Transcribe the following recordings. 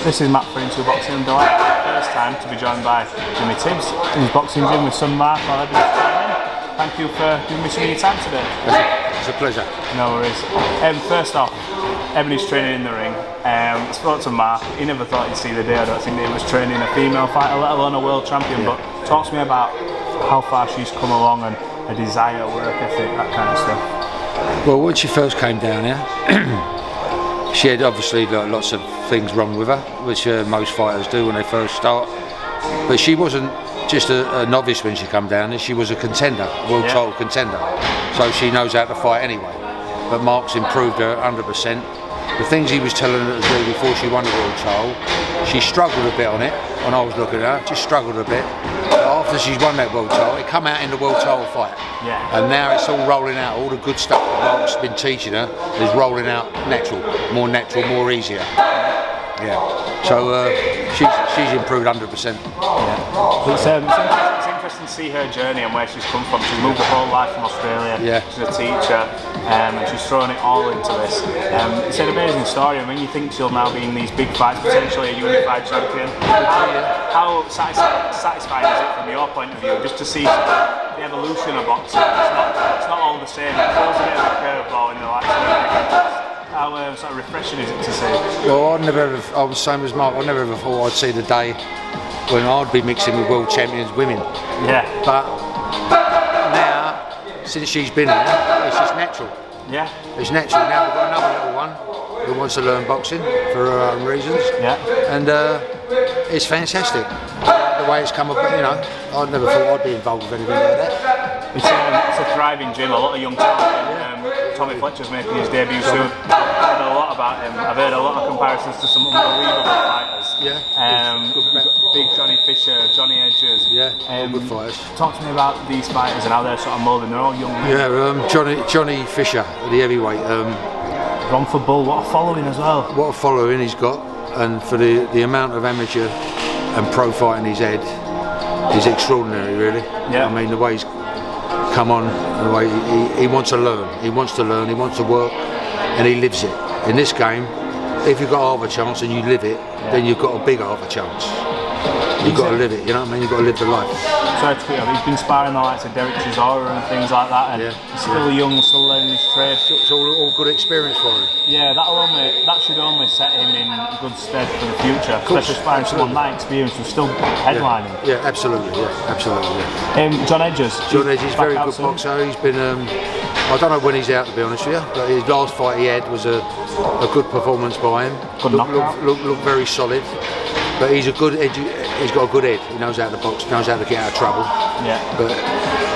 This is Matt for Into Boxing. I'm delighted for the first time to be joined by Jimmy Tibbs in his boxing gym with son Mark while everyone's training. Thank you for giving me some of your time today. It's a pleasure. No worries. First off, Ebony's training in the ring. I spoke to Mark. He never thought he'd see the day. I don't think that he was training a female fighter, let alone a world champion. Yeah. But talk to me about how far she's come along and her desire, work ethic, that kind of stuff. Well, when she first came down here, she had obviously lots of things wrong with her, which most fighters do when they first start. But she wasn't just a novice when she came down here. She was a contender, a world title contender. So she knows how to fight anyway. But Mark's improved her 100%. The things he was telling her to do before she won the world title, she struggled a bit on it. When I was looking at her, just struggled a bit. But after she's won that world title, it come out in the world title fight. Yeah. And now it's all rolling out. All the good stuff that Mark's been teaching her is rolling out natural, more easier. Yeah. So she's improved 100%. Yeah. It's interesting to see her journey and where she's come from. She's moved her whole life from Australia. Yeah. She's a teacher, and she's thrown it all into this. It's an amazing story. And when you think she'll now be in these big fights, potentially a unified champion, how satisfying is it from your point of view, just to see the evolution of boxing? It's not all the same. It throws a bit of a curveball in the last. How sort of refreshing is it to see? Well, I was same as Mark. I never ever thought I'd see the day when I'd be mixing with world champions women. Yeah. But now, since she's been here, it's just natural. Yeah. It's natural. Now we've got another little one who wants to learn boxing for her own reasons. Yeah. And it's fantastic. The way it's come about, you know, I never thought I'd be involved with anything like that. It's a thriving gym. A lot of young talent. Tommy Fletcher's making his debut soon. I've heard a lot about him. I've heard a lot of comparisons to some unbelievable fighters. Yeah. Big Johnny Fisher, Johnny Edgers. Yeah. Good fighters. Talk to me about these fighters and how they're sort of moulding. They're all young men. Yeah. Johnny Fisher, the heavyweight. Run for Bull. What a following as well. What a following he's got, and for the amount of amateur and pro fighting he's had is extraordinary, really. Yeah. I mean, the way he's come on, the way he wants to learn. He wants to learn, he wants to work, and he lives it. In this game, if you've got half a chance and you live it, then you've got a big half a chance. You've got to live it, you know what I mean? You've got to live the life. Sorry to quick, he's been sparring the likes of Derek Chisora and things like that, and he's still young, still learning his trade. It's all good experience for him. Yeah, that should only set him in good stead for the future, especially sparring someone that experienced who's still headlining. Yeah, absolutely. John Edgers. John Edgers, very good boxer. He's been, I don't know when he's out, to be honest with you, but his last fight he had was a good performance by him. Good knockout. Looked very solid. But he's got a good head. He knows how to box, knows how to get out of trouble. Yeah. But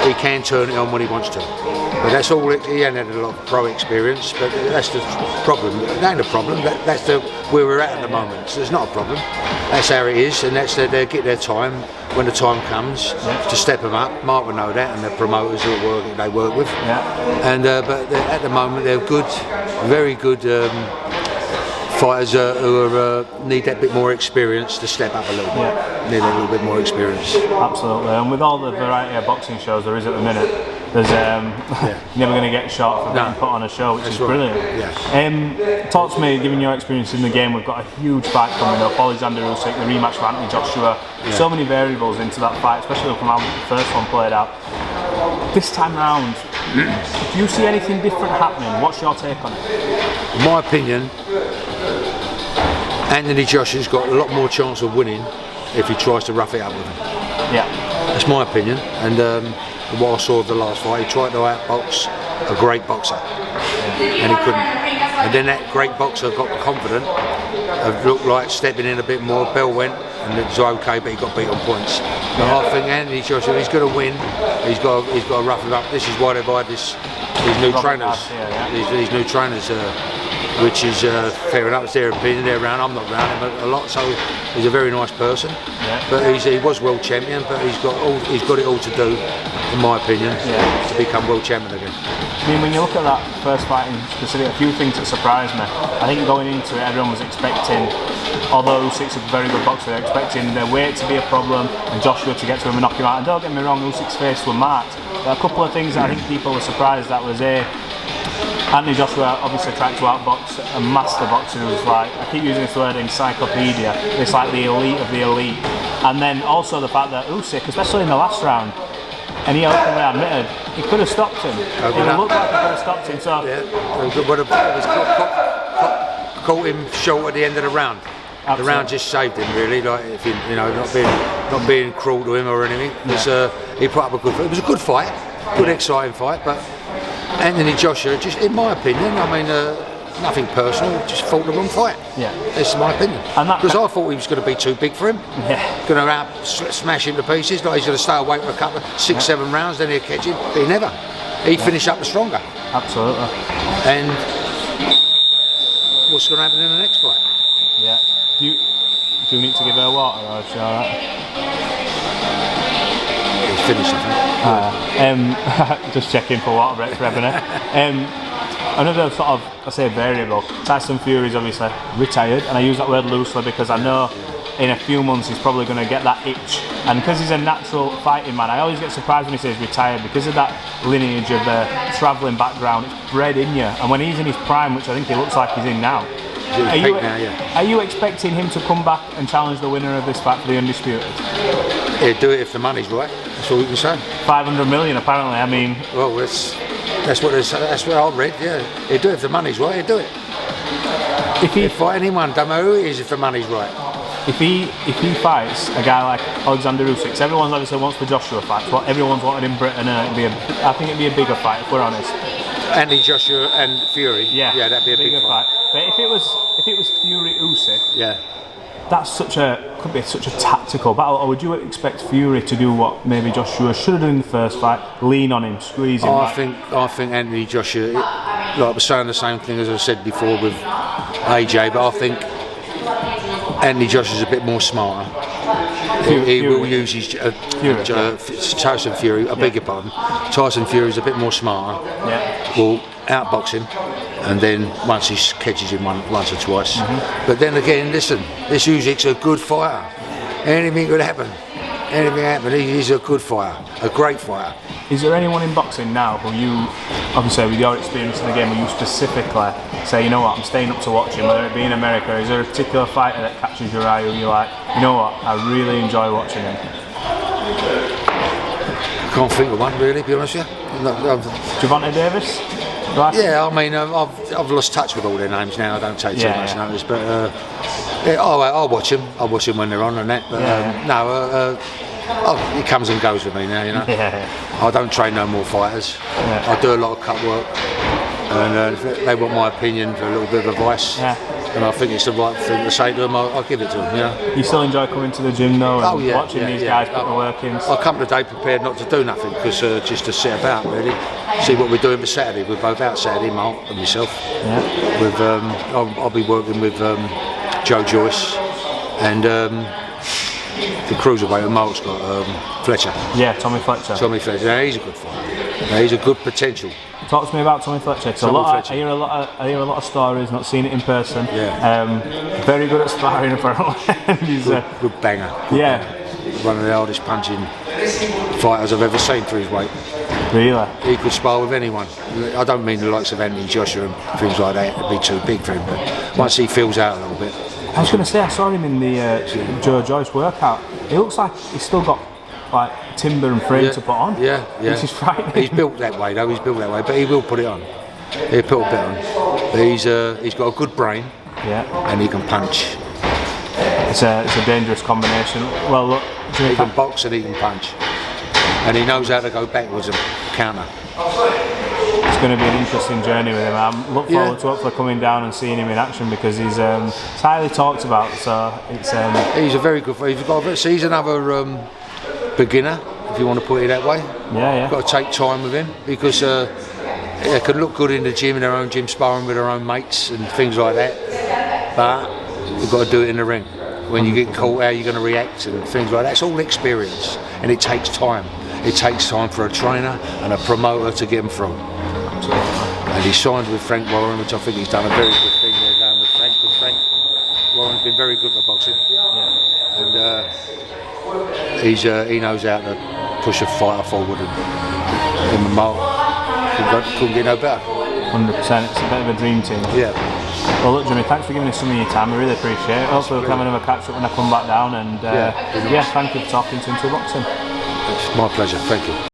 he can turn it on when he wants to. But that's all. He hasn't had a lot of pro experience. But that's the problem. It ain't a problem. That's where we're at the moment. So it's not a problem. That's how it is, and that's they get their time when the time comes to step them up. Mark will know that, and the promoters who they work with. Yeah. And but at the moment they're good, very good. Fighters who need that bit more experience to step up a little bit. Need a little bit more experience. Absolutely, and with all the variety of boxing shows there is at the minute, there's you're never going to get shot for being put on a show, which is brilliant. Yeah. Talk to me, given your experience in the game, we've got a huge fight coming up, Oleksandr Usyk, the rematch for Anthony Joshua. Yeah. So many variables into that fight, especially from how the first one played out. This time round, do you see anything different happening? What's your take on it? In my opinion, Anthony Joshua's got a lot more chance of winning if he tries to rough it up with him. Yeah. That's my opinion, and what I saw of the last fight, he tried to outbox a great boxer, and he couldn't. And then that great boxer got confident, looked like stepping in a bit more, bell went, and it was okay, but he got beat on points. But I think Anthony Joshua, he's going to win, he's got to rough it up. This is why they've hired these new trainers, these new trainers. Which is fair enough, it's their opinion, they're around, I'm not around him a lot, so he's a very nice person. Yeah. But he was world champion, but he's got it all to do, in my opinion, to become world champion again. I mean, when you look at that first fight in specific, a few things that surprised me. I think going into it, everyone was expecting, although Usyk's a very good boxer, they're expecting their weight to be a problem and Joshua to get to him and knock him out. And don't get me wrong, Usyk's face were marked. There are a couple of things that I think people were surprised that was Anthony Joshua obviously tried to outbox a master boxer who's like, I keep using this word, encyclopedia. It's like the elite of the elite. And then also the fact that Usyk, especially in the last round, and he openly admitted he could have stopped him. It looked like he could have stopped him. So caught him short at the end of the round. Absolutely. The round just saved him, really. Like, if you know, not being cruel to him or anything. He put up a good fight. It was a good fight, good exciting fight. But Anthony Joshua, just in my opinion, I mean, nothing personal, just fought the wrong fight. Yeah, that's my opinion. Because I thought he was going to be too big for him. Yeah, going to smash him to pieces. Like he's going to stay away for a couple of 6-7 rounds, then he'd catch him. But he never. He'd finish up the stronger. Absolutely. And what's going to happen in the next fight? Yeah. Do you need to give her water, or is she alright? He's finished, I think. Just checking for water break for Ebony. Another sort of, I say, variable. Tyson Fury is obviously retired, and I use that word loosely because I know in a few months he's probably going to get that itch. And because he's a natural fighting man, I always get surprised when he says retired because of that lineage of the travelling background. It's bred in you. And when he's in his prime, which I think he looks like he's in now, are you expecting him to come back and challenge the winner of this fight for the undisputed? He'd do it if the money's right. That's all we can say. 500 million, apparently. I mean, well, that's what I read. Yeah, he'd do it if the money's right. He'd do it. If fight anyone, don't matter who it is, if the money's right. If he fights a guy like Oleksandr Usyk, everyone obviously wants the Joshua fight. What everyone's wanted in Britain, I think it'd be a bigger fight if we're honest. Andy Joshua and Fury. Yeah, that'd be a bigger fight. But if it was Fury Usyk, yeah, that's could be such a tactical battle. Or would you expect Fury to do what maybe Joshua should have done in the first fight, lean on him, squeeze him? I think Anthony Joshua, like I was saying the same thing as I said before with AJ, but I think Anthony Joshua's a bit more smarter. He will use his Tyson Fury. I beg your pardon. Tyson Fury's a bit more smarter. Yeah. Will outbox him, and then once he catches him once or twice. Mm-hmm. But then again, listen, this Usyk's a good fighter. Anything could happen. Anything happen. He's a good fighter, a great fighter. Is there anyone in boxing now who you, obviously with your experience in the game, who you specifically say, you know what, I'm staying up to watch him, whether it be in America? Is there a particular fighter that catches your eye who you're like, you know what, I really enjoy watching him? I can't think of one really, to be honest with you. Javante Davis? Yeah, I mean, I've lost touch with all their names now. I don't take too much notice, but I'll watch them. I'll watch them when they're on and that. But it comes and goes with me now, you know. I don't train no more fighters. I do a lot of cut work, and if they want my opinion for a little bit of advice, and I think it's the right thing to say to them, I'll give it to them. You know. You still enjoy coming to the gym though, and watching these guys put the work in? I come today prepared not to do nothing, because just to sit about really, see what we're doing for Saturday. We're both out Saturday, Mark and myself. Yeah. With I'll be working with Joe Joyce and the cruiserweight. Mark's got Fletcher. Yeah, Tommy Fletcher. Tommy Fletcher. Yeah, he's a good fighter. Yeah, he's a good potential. Talk to me about Tommy Fletcher. I hear a lot of stories, not seen it in person. Yeah. Very good at sparring apparently. He's good banger. One of the hardest punching fighters I've ever seen for his weight. Really? He could spar with anyone. I don't mean the likes of Anthony Joshua and things like that. It'd be too big for him. But once he fills out a little bit. I was going to say, I saw him in the Joe Joyce workout. It looks like he's still got like timber and frame to put on. Yeah. Which is frightening. He's built that way though. But he will put it on. He'll put a bit on. But he's got a good brain. Yeah. And he can punch. It's a dangerous combination. Well, look, he can box and he can punch, and he knows how to go backwards and counter. It's going to be an interesting journey with him. I look forward to hopefully coming down and seeing him in action, because he's highly talked about. So it's he's a very good. He's another beginner, if you want to put it that way. Yeah. Got to take time with him, because they can look good in the gym, in their own gym, sparring with their own mates and things like that. But you've got to do it in the ring. When you get caught, how you're going to react and things like that. It's all experience, and it takes time. It takes time for a trainer and a promoter to get him through. And he signed with Frank Warren, which I think he's done a very good thing there going with Frank. Because Frank Warren's been very good for boxing, and he knows how to push a fighter forward. And Mark couldn't get no better. 100%. It's a bit of a dream team. Yeah. Well, look, Jimmy, thanks for giving us some of your time. I really appreciate it. Hopefully we'll have another catch up when I come back down. And thank you for talking to Into Boxing. It's my pleasure. Thank you.